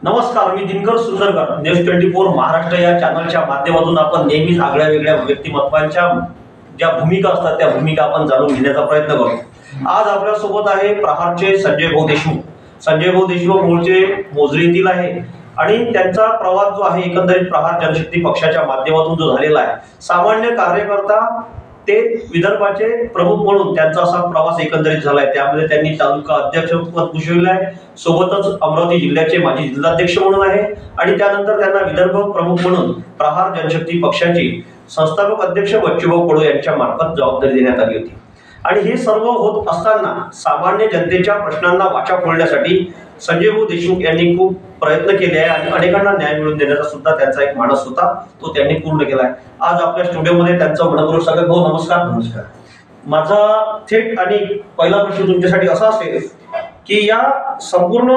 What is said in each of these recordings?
नमस्कार, मी दिनकर सुंदरकर. न्यूज 24 महाराष्ट्र या चॅनलच्या माध्यमातून आपण नेहमीच आगळ्या वेगळ्या व्यक्तिमत्वांच्या ज्या भूमिका असतात त्या भूमिका आपण जाणून घेण्याचा प्रयत्न करतो. आज आपल्या सोबत आहे प्रहारचे संजय भाऊ देशमुख. संजय भाऊ देशमुख मूळचे मोजरी येथील आहे आणि त्यांचा प्रवास जो आहे एकंदरीत प्रहार जनशक्ती पक्षाच्या माध्यमातून जो झालेला आहे, सामान्य कार्यकर्ता ते विदर्भाचे प्रमुख म्हणून त्यांचा असा प्रवास एकंदरीत झालाय. त्यामध्ये त्यांनी तालुका अध्यक्षपद भूषविले आहे, सोबतच अमरावती जिल्ह्याचे माजी जिल्हाध्यक्ष म्हणून आहे आणि त्यानंतर त्यांना विदर्भ प्रमुख म्हणून प्रहार जनशक्ती पक्षाची संस्थापक अध्यक्ष बच्चूभाऊ कडू यांच्या मार्फत जबाबदारी देण्यात आली होती. आणि हे सर्व होत असताना सामान्य जनतेच्या प्रश्नांना वाचा फोडण्यासाठी संजय भाऊ देशमुख यांनी खूप प्रयत्न केले आहे आणि अनेकांना न्याय मिळवून देण्याचा सुद्धा त्यांचा एक मानस होता, तो त्यांनी पूर्ण केला आहे. आज आपल्या स्टुडिओमध्ये त्यांचं मनपूर्वक स्वागत. भाऊ नमस्कार. नमस्कार. माझा थेट आणि पहिला प्रश्न तुमच्यासाठी असा असेल की या संपूर्ण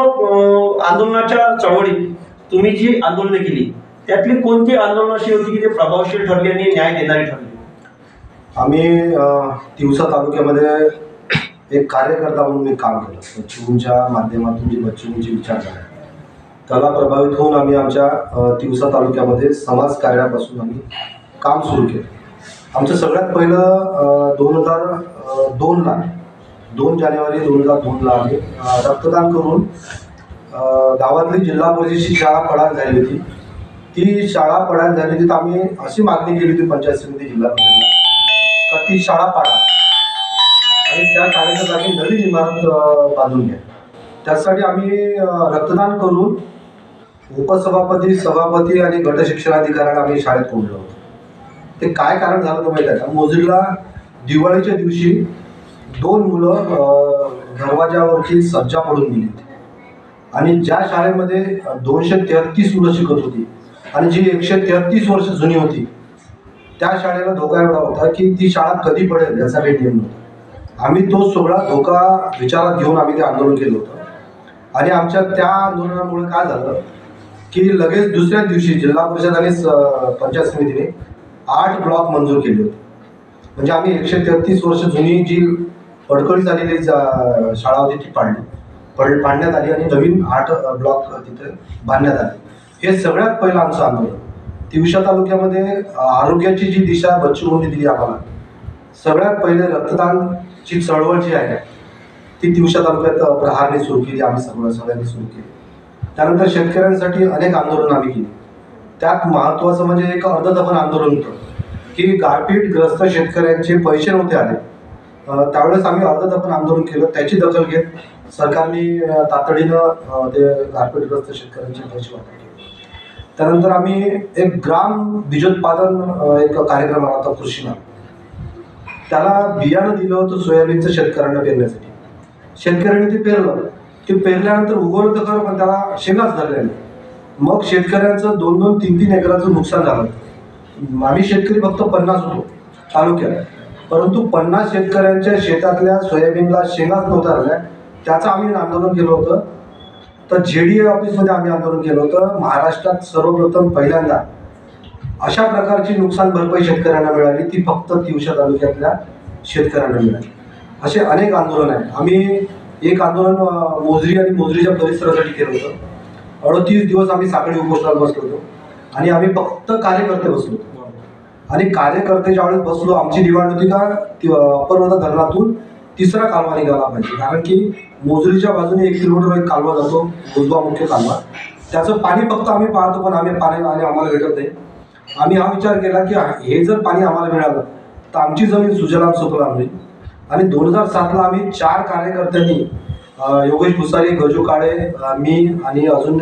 आंदोलनाच्या चळवळीत तुम्ही जी आंदोलने केली त्यातली कोणती आंदोलन अशी होती की ते प्रभावशील ठरली आणि न्याय देणारी ठरली? आम्ही तिवसा तालुक्यामध्ये एक कार्यकर्ता म्हणून मी काम केलं. बच्चूंच्या माध्यमातून जी बच्चूंची विचारधारा त्याला प्रभावित होऊन आम्ही आमच्या तिवसा तालुक्यामध्ये समाज कार्यापासून आम्ही काम सुरू केलं. आमचं सगळ्यात पहिलं 2002ला 2 जानेवारी 2002ला आम्ही रक्तदान करून गावातली जिल्हा परिषदेची शाळा पडाल झाली होती. ती शाळा पडाल झाली होती तर आम्ही अशी मागणी केली होती पंचायत समिती जिल्हा परिषदेला का ती शाळा पाडा आणि त्या शाळेच्या जागी नवीन इमारत बांधून घ्या. त्यासाठी आम्ही रक्तदान करून उपसभापती, सभापती आणि गट शिक्षणाधिकाऱ्यांना आम्ही शाळेत पोहोचलो होतो. ते काय कारण झालं तर माहिती आहे का, मोजरीला दिवाळीच्या दिवशी 2 मुलं दरवाजावरची सज्जा पडून गेली होती आणि ज्या शाळेमध्ये 233 मुलं शिकत होती आणि जी 133 वर्ष जुनी होती त्या शाळेला धोका एवढा होता की ती शाळा कधी पडेल याचा काही नियम नव्हता. आम्ही तो सगळा धोका विचारात घेऊन आम्ही ते आंदोलन केलं होतं आणि आमच्या त्या आंदोलनामुळे काय झालं की लगेच दुसऱ्या दिवशी जिल्हा परिषद आणि पंचायत समितीने 8 ब्लॉक मंजूर केले होते. म्हणजे आम्ही 133 वर्ष जुनी जी पडकळी झालेली शाळा होती ती पाडण्यात आली आणि नवीन 8 ब्लॉक तिथे बांधण्यात आले. हे सगळ्यात पहिलं आमचं आंदोलन. तिवसा तालुक्यामध्ये आरोग्याची जी दिशा बच्चूंनी दिली आम्हाला, सगळ्यात पहिले रक्तदानची चळवळ जी आहे ती तिवसा तालुक्यात प्रहारने सुरू केली, आम्ही सगळ्यांनी सुरू केली. त्यानंतर शेतकऱ्यांसाठी अनेक आंदोलनं आम्ही केली. त्यात महत्त्वाचं म्हणजे एक अर्धदफन आंदोलन होतं की गारपीटग्रस्त शेतकऱ्यांचे पैसे नव्हते आले, त्यावेळेस आम्ही अर्धदफन आंदोलन केलं. त्याची दखल घेत सरकारने तातडीनं ते गारपीटग्रस्त शेतकऱ्यांचे पैसे वाटप केले. त्यानंतर आम्ही एक ग्राम बीजोत्पादन एक कार्यक्रम आला होता कृषीला. त्याला बियाणं दिलं होतं सोयाबीनचं शेतकऱ्यांना पेरण्यासाठी. शेतकऱ्यांनी ते पेरलं. ते पेरल्यानंतर उगवलं तर खरं पण त्याला शेंगाच धरल्या नाही. मग शेतकऱ्यांचं 2-2, 3-3 एकराचं नुकसान झालं. आम्ही शेतकरी फक्त 50 होतो तालुक्यात, परंतु 50 शेतकऱ्यांच्या शेतातल्या सोयाबीनला शेंगाच नव्हत्या झाल्या. त्याचं आम्ही आंदोलन केलं होतं. तर JDA ऑफिसमध्ये आम्ही आंदोलन केलं होतं. महाराष्ट्रात सर्वप्रथम पहिल्यांदा अशा प्रकारची नुकसान भरपाई शेतकऱ्यांना मिळाली, ती फक्त तिवसा तालुक्यातल्या शेतकऱ्यांना मिळाली. असे अनेक आंदोलन आहेत. आम्ही एक आंदोलन मोजरी आणि मोजरीच्या परिसरासाठी केलं होतं. 38 दिवस आम्ही साखळी उपोषणाला बसलो होतो आणि आम्ही फक्त कार्यकर्ते बसलो होतो. आणि कार्यकर्ते ज्यावेळेस बसलो, आमची डिमांड होती का अप्पर वर्धा धरणातून 3रा कालवा निघाला पाहिजे, कारण की मोजरीच्या बाजूने 1 किलोमीटर एक कालवा जातो, भुजबा मुख्य कालवा. त्याचं पाणी फक्त आम्ही पाहतो पण आम्ही पाणी आम्हाला भेटत नाही. आम्ही हा विचार केला की हे जर पाणी आम्हाला मिळालं तर आमची जमीन सुजलाम सुफलाम होईल. आणि 2007ला आम्ही 4 कार्यकर्त्यांनी, योगेश भुसारी, गजू काळे, मी आणि अजून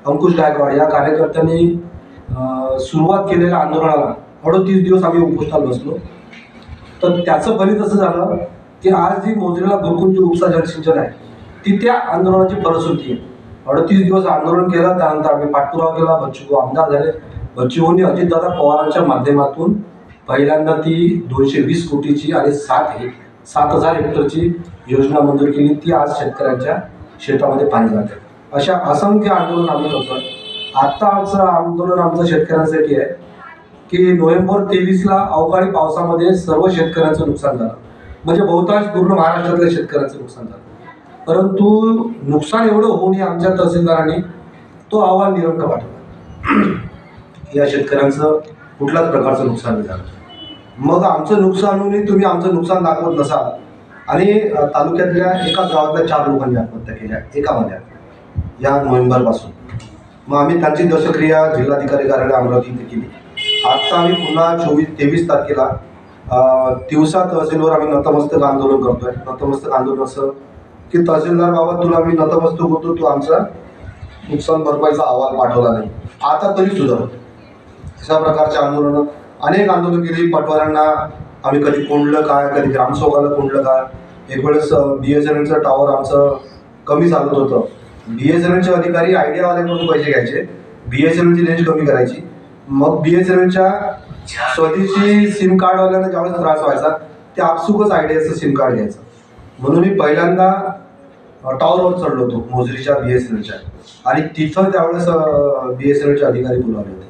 अंकुश गायकवाड या कार्यकर्त्यांनी सुरुवात केलेल्या आंदोलनाला 38 दिवस आम्ही उपोषणाला बसलो. तर त्याचं फलित असं झालं की आज जी मोजरीला भरकून जी उपसा जलसिंचन आहे ती त्या आंदोलनाची फलश्रुती आहे. 38 दिवस आंदोलन केलं, त्यानंतर आम्ही पाठपुरावा केला, बच्चू आमदार झाले. बच्चूंनी अजितदादा पवारांच्या माध्यमातून पहिल्यांदा ती 220 कोटीची आणि 7,000 हेक्टरची योजना मंजूर केली. ती आज शेतकऱ्यांच्या शेतामध्ये पाणी जाते. अशा असंख्य आंदोलन आम्ही करतो. आत्ताचं आंदोलन आमचं शेतकऱ्यांसाठी आहे की नोव्हेंबर 23ला अवकाळी पावसामध्ये सर्व शेतकऱ्यांचं नुकसान झालं. म्हणजे बहुतांश पूर्ण महाराष्ट्रातल्या शेतकऱ्यांचं नुकसान झालं. परंतु नुकसान एवढं होऊनही आमच्या तहसीलदारांनी तो अहवाल निरंक पाठवला. या शेतकऱ्यांचं कुठल्याच प्रकारचं नुकसान नाही झालं. मग आमचं नुकसान होऊनही तुम्ही आमचं नुकसान दाखवत नसाल आणि तालुक्यातल्या एकाच गावातल्या 4 लोकांनी आत्महत्या केल्या एका महिन्यात या नोव्हेंबरपासून. मग आम्ही त्यांची दशक्रिया जिल्हाधिकारी कार्यालय अमरावती इथे केली. आत्ता आम्ही पुन्हा 23 तारखेला तिवसा तहसीलवर आम्ही नतमस्तक आंदोलन करतोय. नतमस्तक आंदोलन असं की तहसीलदार बाबा तुला मी नतमस्तक होतो, तू आमचा नुकसान भरपाईचा अहवाल पाठवला नाही, आता तरी सुधार. अशा प्रकारचे आंदोलनं अनेक आंदोलन केली. पटवाऱ्यांना आम्ही कधी कोंडलं काय, कधी ग्रामसेवकाला कोंडलं काय. एक वेळेस BSNLचं टॉवर आमचं कमी चालत होतं. BSNLचे अधिकारी आयडियावाल्याकडून पैसे घ्यायचे, BSNLची रेंज कमी करायची. मग BSNLच्या स्वदेशी सिम कार्डवाल्यांना ज्यावेळेस त्रास व्हायचा ते आपसुकच आयडियाचं सिम कार्ड घ्यायचं. म्हणून मी पहिल्यांदा टॉवरवर चढलो होतो मोजरीच्या BSNLच्या आणि तिथं त्यावेळेस BSNLचे अधिकारी बोलावले होते.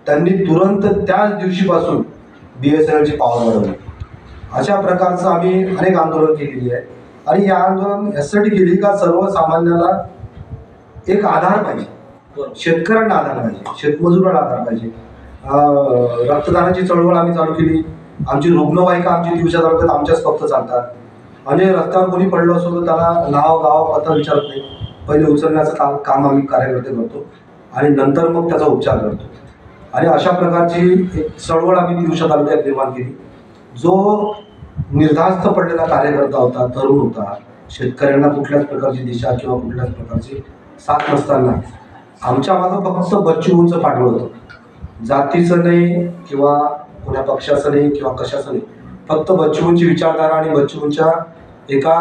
त्यांनी तुरंत त्याच दिवशीपासून BSNLची पॉवर वाढवली. अशा प्रकारचं आम्ही अनेक आंदोलन केलेली आहे. आणि या आंदोलन यासाठी केली का सर्वसामान्याला एक आधार पाहिजे, शेतकऱ्यांना आधार पाहिजे, शेतमजुराला आधार पाहिजे. रक्तदानाची चळवळ आम्ही चालू केली. आमची रुग्णवाहिका आमची दिवसा तालुक्यात आमच्याच फक्त चालतात. आणि रस्त्यावर कोणी पडलं असो तर त्याला नाव गाव पत्ता विचारत नाही, पहिले उचलण्याचं काम आम्ही कार्यकर्ते करतो आणि नंतर मग त्याचा उपचार करतो. आणि अशा प्रकारची एक चळवळ आम्ही दिवसा तालुक्यात निर्माण केली. जो निर्धास्त पडलेला कार्यकर्ता होता, तरुण होता, शेतकऱ्यांना कुठल्याच प्रकारची दिशा किंवा कुठल्याच प्रकारची साथ नसताना आमच्या मागं फक्त बच्चूंचं पाठबळ होतं. जातीचं नाही किंवा कोण्या पक्षाचं नाही किंवा कशाचं नाही, फक्त बच्चूंची विचारधारा आणि बच्चूंच्या एका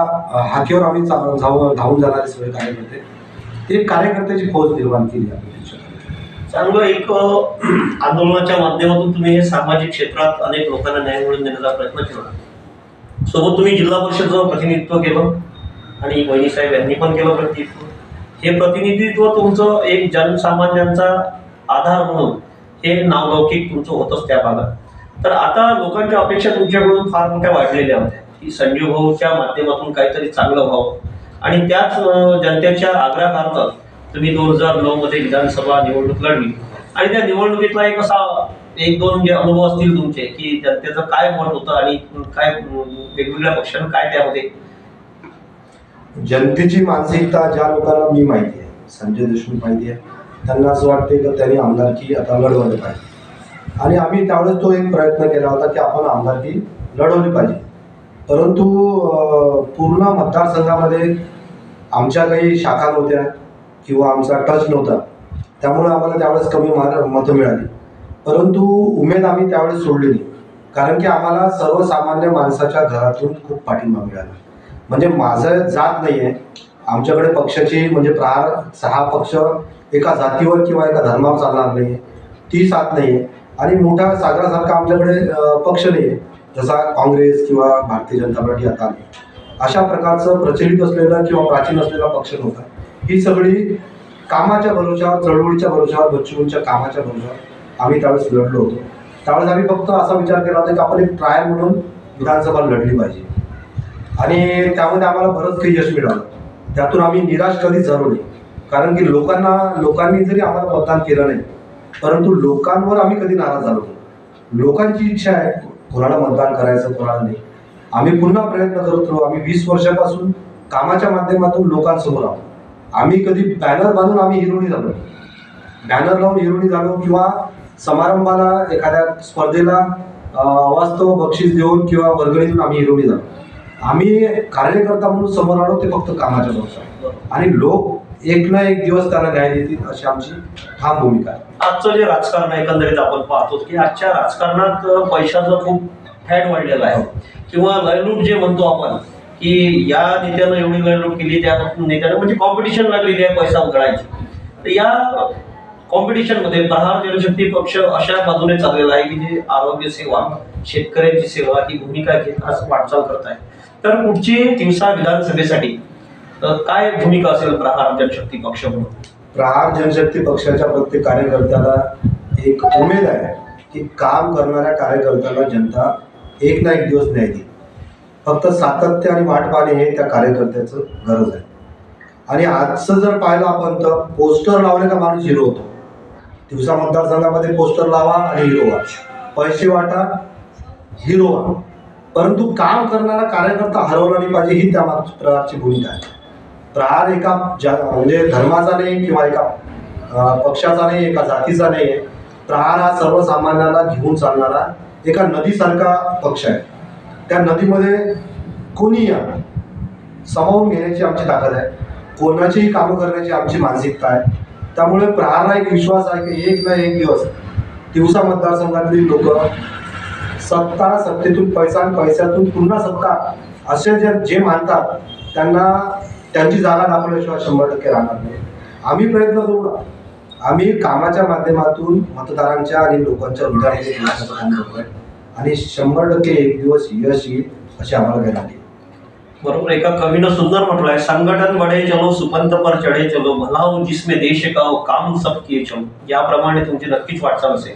हाकेवर आम्ही धावून जाणारे सगळे कार्यकर्ते, एक कार्यकर्त्याची फौज निर्माण केली आम्ही. चांगलं एक आंदोलनाच्या माध्यमातून तुम्ही हे सामाजिक क्षेत्रात अनेक लोकांना न्याय मिळवून देण्याचा प्रयत्न केला. सोबत तुम्ही जिल्हा परिषदचं प्रतिनिधित्व केलं आणि वहिनी साहेब यांनी पण केलं प्रतिनिधित्व. हे प्रतिनिधित्व तुमचं एक जनसामान्यांचा आधार म्हणून हे नावलौकिक तुमचं होतंच त्या भागात. तर आता लोकांच्या अपेक्षा तुमच्याकडून फार मोठ्या वाढलेल्या होत्या की संजीव भाऊच्या माध्यमातून काहीतरी चांगलं व्हावं आणि त्याच जनतेच्या आग्रहार्थ तुम्ही 2009 मध्ये विधानसभा निवडणूक लढली. आणि त्या निवडणुकीतला एक असा 1-2 जे अनुभव असतील तुमचे की जनतेचं काय मत होतं आणि काय वेगवेगळ्या पक्षांना काय त्यामध्ये. जनतेची मानसिकता ज्या लोकांना मी माहिती आहे, संजय देशमुख माहिती आहे, त्यांना असं वाटते की त्यांनी आमदारकी आता लढवली पाहिजे. आणि आम्ही त्यावेळेस तो एक प्रयत्न केला होता की आपण आमदारकी लढवली पाहिजे. परंतु पूर्ण मतदारसंघामध्ये आमच्या काही शाखा नव्हत्या किंवा आमचा टच नव्हता, त्यामुळे आम्हाला त्यावेळेस कमी मतं मिळाली. परंतु उमेद आम्ही त्यावेळेस सोडली नाही, कारण की आम्हाला सर्वसामान्य माणसाच्या घरातून खूप पाठिंबा मिळाला. म्हणजे माझं जात नाही आहे, आमच्याकडे पक्षाची म्हणजे प्रहार 6 पक्ष एका जातीवर किंवा एका धर्मावर चालणार नाही आहे, ती साथ नाही आहे. आणि मोठा सागरासारखा आमच्याकडे पक्ष नाही आहे जसा काँग्रेस किंवा भारतीय जनता पार्टी आता आली. अशा प्रकारचं प्रचलित असलेला किंवा प्राचीन असलेला पक्ष नव्हता. ही सगळी कामाच्या भरोशावर, चळवळीच्या भरोशावर, बच्चूंच्या कामाच्या भरोशावर आम्ही त्यावेळेस लढलो होतो. त्यावेळेस आम्ही फक्त असा विचार केला होता की आपण एक ट्रायल म्हणून विधानसभा लढली पाहिजे. आणि त्यामध्ये आम्हाला बरंच काही यश मिळालं. त्यातून आम्ही निराश कधीच झालो नाही, कारण की लोकांनी जरी आम्हाला मतदान केलं नाही, परंतु लोकांवर आम्ही कधी नाराज झालो नाही. लोकांची इच्छा आहे कोणाला मतदान करायचं, कोणाला नाही. आम्ही पुन्हा प्रयत्न करत राहू. आम्ही 20 वर्षापासून कामाच्या माध्यमातून लोकांसमोर आहोत. आम्ही कधी बॅनर बांधून आम्ही हिरोणी झालो, बॅनर लावून हिरोणी झालो किंवा समारंभाला एखाद्या स्पर्धेला अवास्तव बक्षीस देऊन किंवा वर्गणीतून आम्ही हिरोणी झालो. आम्ही कार्यकर्ता म्हणून समोर आलो ते फक्त कामाच्या भरोशावर. आणि लोक एक ना एक दिवस त्याला न्याय देतील अशी आमची ठाम भूमिका आहे. आजचं जे राजकारण एकंदरीत आपण पाहतो की आजच्या राजकारणात पैशाचं खूप फॅट वाढलेलं आहे किंवा लयलूट जे म्हणतो आपण की या नेत्यानं एवढी लयलूट केली, त्या नेत्यानं म्हणजे कॉम्पिटिशन लागलेली आहे पैसा उधळायची. तर या कॉम्पिटिशनमध्ये प्रहार जनशक्ती पक्ष अशा बाजूने चाललेला आहे की जे आरोग्य सेवा, शेतकऱ्यांची सेवा ही भूमिका घेत आज वाटचाल करत आहे. तर पुढची तिवसा विधानसभेसाठी काय भूमिका असेल प्रहार जनशक्ती पक्ष म्हणून? प्रहार जनशक्ती पक्षाच्या प्रत्येक कार्यकर्त्याला एक उमेद आहे की काम करणाऱ्या कार्यकर्त्याला जनता एक ना एक दिवस न्याय देईल. फक्त सातत्य आणि वाट पाहणे हे त्या कार्यकर्त्याचं गरज आहे. आणि आजचं जर पाहिलं आपण तर पोस्टर लावले का माणूस हिरो होतो. तिवसा मतदारसंघामध्ये पोस्टर लावा आणि हिरो व्हा, पैसे वाटा हिरो व्हा, परंतु काम करणारा कार्यकर्ता हरवला नाही पाहिजे ही त्या प्रकारची भूमिका आहे. प्रहार एका म्हणजे धर्माचा नाही किंवा एका पक्षाचा नाही, एका जातीचा नाही आहे. प्रहार हा सर्वसामान्याला घेऊन चालणारा एका नदीसारखा पक्ष आहे. त्या नदीमध्ये कोणी या सामावून घेण्याची आमची ताकद आहे, कोणाचीही कामं करण्याची आमची मानसिकता आहे. त्यामुळे प्रहारला एक विश्वास आहे की एक ना एक दिवस तिवसा मतदारसंघातील लोक सत्ता, सत्तेतून पैसा आणि पैशातून पुन्हा सत्ता असे जे मानतात त्यांना त्यांची जागा दाखवल्याशिवाय 100% राहणार नाही. आम्ही प्रयत्न करू ना, आम्ही कामाच्या माध्यमातून मतदारांच्या आणि लोकांच्या हृदयामध्ये पोहोचण्याचं काम करतोय आणि 100% एक दिवस यश येईल अशी आम्हाला गॅरंटी. बरोबर, एका कवीनं सुंदर म्हटलंय, संगठन बढे चलो सुपंथ पर चढे चलो भलाओ जिसमें देश का हो काम सब किए चलो. याप्रमाणे तुमची नक्कीच वाटचाल असेल.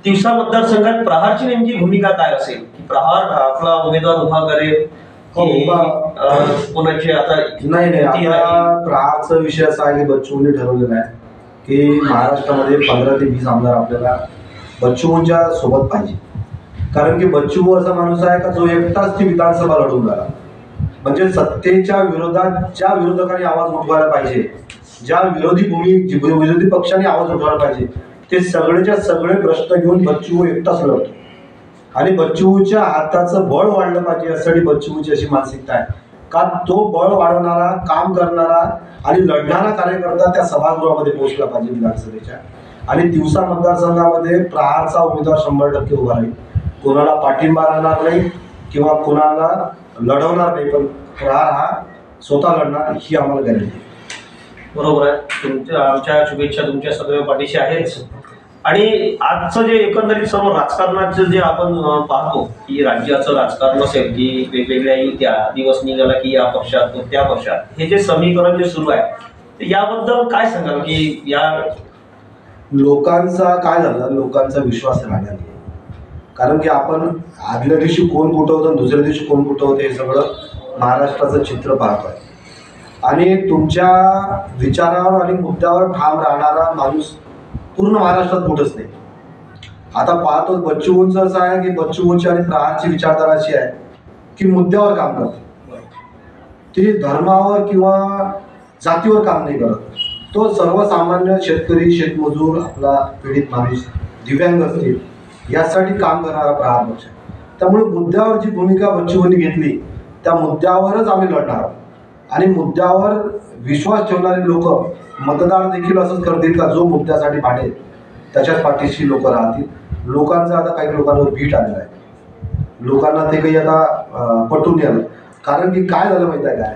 तिवसा मतदारसंघात प्रहारची नेमकी भूमिका काय असेल? प्रहार आपला उमेदवार उभा करेल कोणाचे? आता नाही, आता प्रहारचा विषय असा आहे की बच्चूंनी ठरवलेला आहे की महाराष्ट्रामध्ये 15 ते 20 आमदार आपल्याला बच्चूंच्या सोबत पाहिजे. कारण की बच्चू असा माणूस आहे का जो एकटाच ती विधानसभा लढून राहिला. म्हणजे सत्तेच्या विरोधात ज्या विरोधकांनी आवाज उठवायला पाहिजे, ज्या विरोधी पक्षाने आवाज उठवायला पाहिजे, ते सगळेच्या सगळे प्रश्न घेऊन बच्चू एकटाच लढतो. आणि बच्चूच्या हाताचं बळ वाढलं पाहिजे यासाठी बच्चूची अशी मानसिकता आहे का तो बळ वाढवणारा, काम करणारा आणि लढणारा कार्यकर्ता त्या सभागृहामध्ये पोहोचला पाहिजे विधानसभेच्या. आणि तिवसा मतदारसंघामध्ये प्रहारचा उमेदवार 100% उभा राहील. कोणाला पाठिंबा राहणार नाही किंवा कोणाला लढवणार नाही, पण प्रहार हा स्वतः लढणार ही आम्हाला गॅरंटी. बरोबर आहे. तुमच्या आमच्या शुभेच्छा तुमच्या सगळ्या पाठीशी आहेच. आणि आजचं जे एकंदरीत सर्व राजकारणाचं जे आपण पाहतो की राज्याचं राजकारण असेल की वेगवेगळ्या युत्या, दिवस निघाला की या पक्षात तो त्या पक्षात, हे जे समीकरण जे सुरू आहे याबद्दल काय सांगाल की या लोकांचा काय झालं, लोकांचा विश्वास राहणार नाही. कारण की आपण आदल्या दिवशी कोण कुठं होतं आणि दुसऱ्या दिवशी कोण कुठं होतं हे सगळं महाराष्ट्राचं चित्र पाहतोय. आणि तुमच्या विचारावर आणि मुद्द्यावर ठाम राहणारा माणूस पूर्ण महाराष्ट्रात कुठंच नाही. आता पाहतो बच्चूंचं असं आहे की बच्चूंची आणि प्रहारची विचारधारा अशी आहे की मुद्द्यावर काम करते, ते धर्मावर किंवा जातीवर काम नाही करत. तो सर्वसामान्य शेतकरी, शेतमजूर, आपला पीडित माणूस, दिव्यांग असतील यासाठी काम करणारा प्रहार पक्ष आहे. त्यामुळे मुद्द्यावर जी भूमिका बच्चूंनी घेतली त्या मुद्द्यावरच आम्ही लढणार आहोत. आणि मुद्द्यावर विश्वास ठेवणारे लोक, मतदार देखील असंच करतील का जो मुद्द्यासाठी भांडेल त्याच्याच पाठीशी लोक राहतील. लोकांचं आता काही लोकांवर भीट आलेलं आहे, लोकांना ते काही आता पटून आलं. कारण की काय झालं माहिती आहे काय,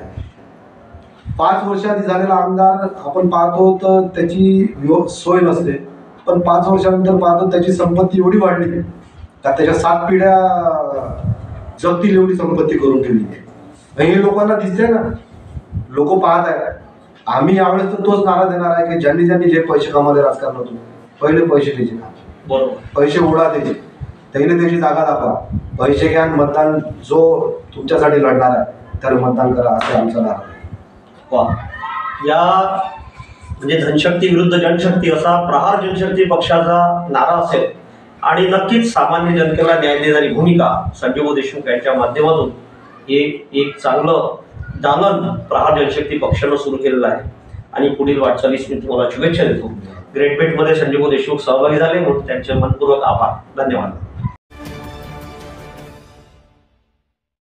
5 वर्षाआधी झालेला आमदार आपण पाहतो तर त्याची सोय नसते, पण 5 वर्षानंतर पाहतो त्याची संपत्ती एवढी वाढली का त्याच्या 7 पिढ्या जगतील एवढी संपत्ती करून ठेवली. हे लोकांना दिसते ना, लोक पाहत आहेत. आम्ही यावेळेस तर तोच नारा देणार आहे की ज्यांनी ज्यांनी जे पैसे कमावले राजकारणातून पहिले पैसे द्यायचे ना, बरोबर, पैसे उडा द्यायचे, त्याने त्याची जागा दाखवा, पैसे घ्या, मतदान जो तुमच्यासाठी लढणार आहे त्याला मतदान करा, असं आमचं नारा आहे. वा, या म्हणजे धनशक्ती विरुद्ध जनशक्ती असा प्रहार जनशक्ती पक्षाचा नारा असेल. आणि नक्कीच सामान्य जनतेला न्याय देणारी भूमिका संजय देशमुख यांच्या माध्यमातून हे एक चांगलं दालन प्रहार जनशक्ती पक्षानं सुरू केलेलं आहे. आणि पुढील वाटचालीस मी तुम्हाला शुभेच्छा देतो. ग्रेट बेटमध्ये संजय देशमुख सहभागी झाले म्हणून त्यांचे मनपूर्वक आभार. धन्यवाद.